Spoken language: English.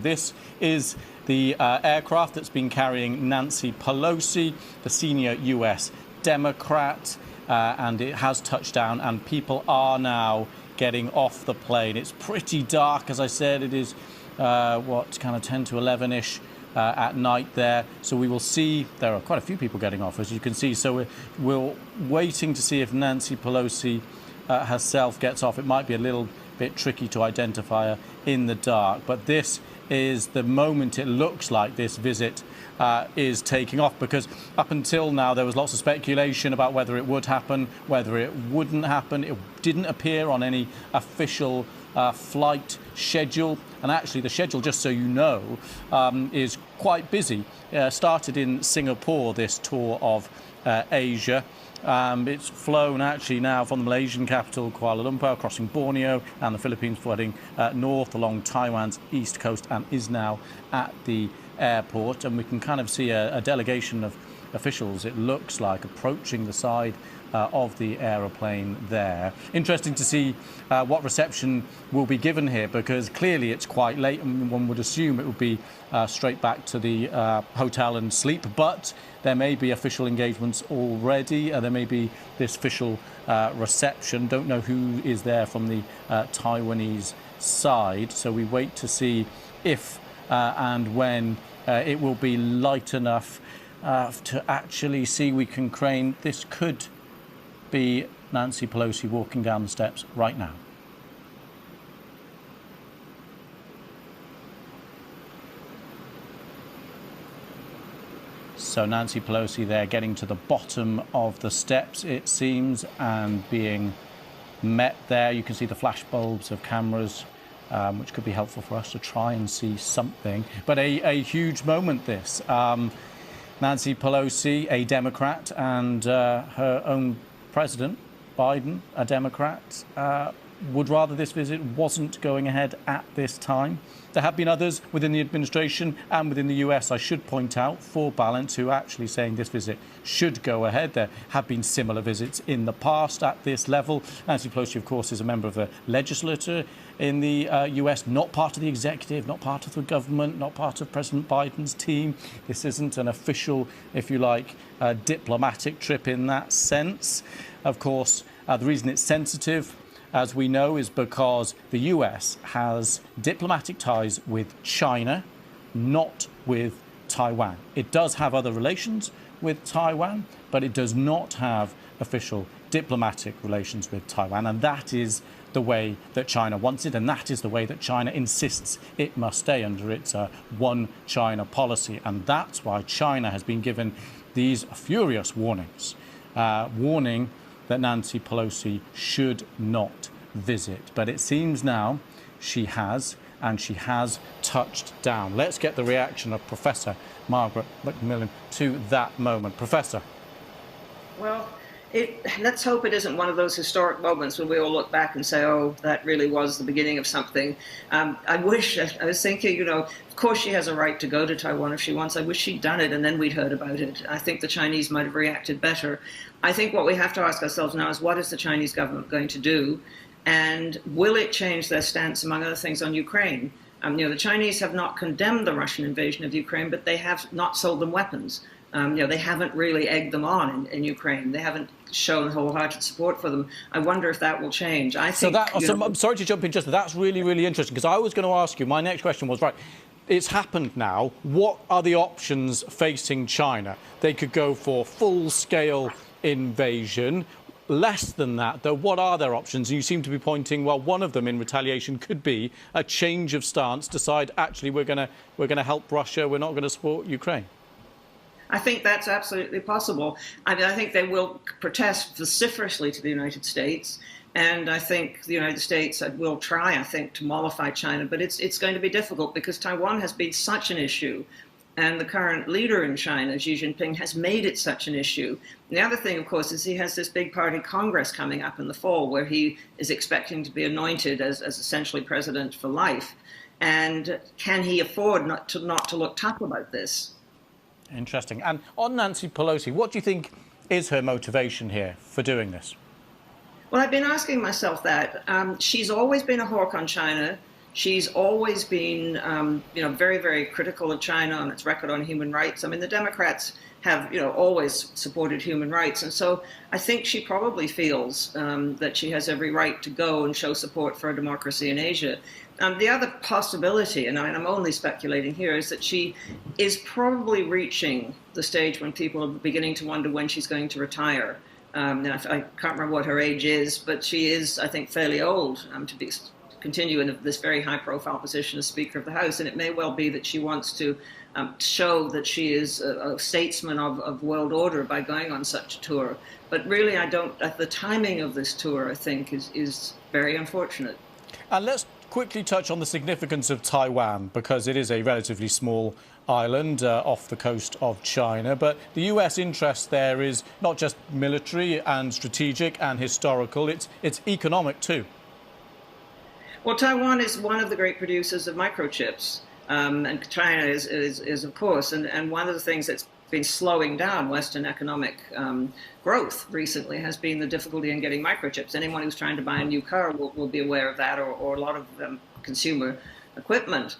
This is the aircraft that's been carrying Nancy Pelosi, the senior US Democrat, and it has touched down, and people are now getting off the plane. It's pretty dark, as I said. It is, kind of 10 to 11-ish at night there. So we will see, there are quite a few people getting off, as you can see. So we're waiting to see if Nancy Pelosi herself gets off. It might be a little bit tricky to identify her in the dark, but this is the moment it looks like this visit is taking off, because up until now there was lots of speculation about whether it would happen, whether it wouldn't happen. It didn't appear on any official flight schedule, and actually the schedule, just so you know, is quite busy. Started in Singapore, this tour of Asia. It's flown actually now from the Malaysian capital, Kuala Lumpur, crossing Borneo and the Philippines, heading north along Taiwan's east coast, and is now at the airport. And we can kind of see a delegation of officials, it looks like, approaching the side of the aeroplane there. Interesting to see what reception will be given here, because clearly it's quite late and one would assume it would be straight back to the hotel and sleep, but there may be official engagements already. There may be this official reception. Don't know who is there from the Taiwanese side, so we wait to see if and when it will be light enough to actually see. We can crane. This could be Nancy Pelosi walking down the steps right now. So Nancy Pelosi there getting to the bottom of the steps, it seems, and being met there. You can see the flash bulbs of cameras, which could be helpful for us to try and see something. But a huge moment, this. Nancy Pelosi, a Democrat, and her own President, Biden, a Democrat, would rather this visit wasn't going ahead at this time. There have been others within the administration and within the US, I should point out, for balance, who are actually saying this visit should go ahead. There have been similar visits in the past at this level. Nancy Pelosi, of course, is a member of the legislature in the US, not part of the executive, not part of the government, not part of President Biden's team. This isn't an official, if you like, diplomatic trip in that sense. Of course, the reason it's sensitive, as we know, is because the US has diplomatic ties with China, not with Taiwan. It does have other relations with Taiwan, but it does not have official diplomatic relations with Taiwan. And that is the way that China wants it, and that is the way that China insists it must stay under its one China policy. And that's why China has been given these furious warnings, warning that Nancy Pelosi should not visit. But it seems now she has, and she has touched down. Let's get the reaction of Professor Margaret Macmillan to that moment. Professor. Well, let's hope it isn't one of those historic moments when we all look back and say, oh, that really was the beginning of something. I was thinking, of course she has a right to go to Taiwan if she wants. I wish she'd done it and then we'd heard about it. I think the Chinese might have reacted better. I think what we have to ask ourselves now is, what is the Chinese government going to do? And will it change their stance, among other things, on Ukraine? The Chinese have not condemned the Russian invasion of Ukraine, but they have not sold them weapons. They haven't really egged them on in Ukraine. They haven't shown wholehearted support for them. I wonder if that will change. I think. I'm sorry to jump in just, that's really, really interesting, because I was going to ask you, my next question was, right, it's happened now. What are the options facing China? They could go for full-scale invasion. Less than that, though, what are their options? You seem to be pointing, well, one of them in retaliation could be a change of stance, decide, actually, we're going to help Russia, we're not going to support Ukraine. I think that's absolutely possible. I mean, I think they will protest vociferously to the United States, and I think the United States will try, I think, to mollify China, but it's going to be difficult because Taiwan has been such an issue, and the current leader in China, Xi Jinping, has made it such an issue. And the other thing, of course, is he has this big party Congress coming up in the fall where he is expecting to be anointed as essentially president for life. And can he afford not to look tough about this? Interesting. And on Nancy Pelosi, what do you think is her motivation here for doing this? Well, I've been asking myself that. She's always been a hawk on China. She's always been, very, very critical of China on its record on human rights. I mean, the Democrats have, always supported human rights. And so I think she probably feels that she has every right to go and show support for a democracy in Asia. The other possibility, and I'm only speculating here, is that she is probably reaching the stage when people are beginning to wonder when she's going to retire. I can't remember what her age is, but she is, I think, fairly old to continue in this very high-profile position as Speaker of the House, and it may well be that she wants to show that she is a statesman of world order by going on such a tour. But really, the timing of this tour, I think, is very unfortunate. And let's quickly touch on the significance of Taiwan, because it is a relatively small island off the coast of China. But the US interest there is not just military and strategic and historical, it's economic too. Well, Taiwan is one of the great producers of microchips, and China is of course, and one of the things that's been slowing down Western economic growth recently has been the difficulty in getting microchips. Anyone who's trying to buy a new car will be aware of that, or a lot of consumer equipment.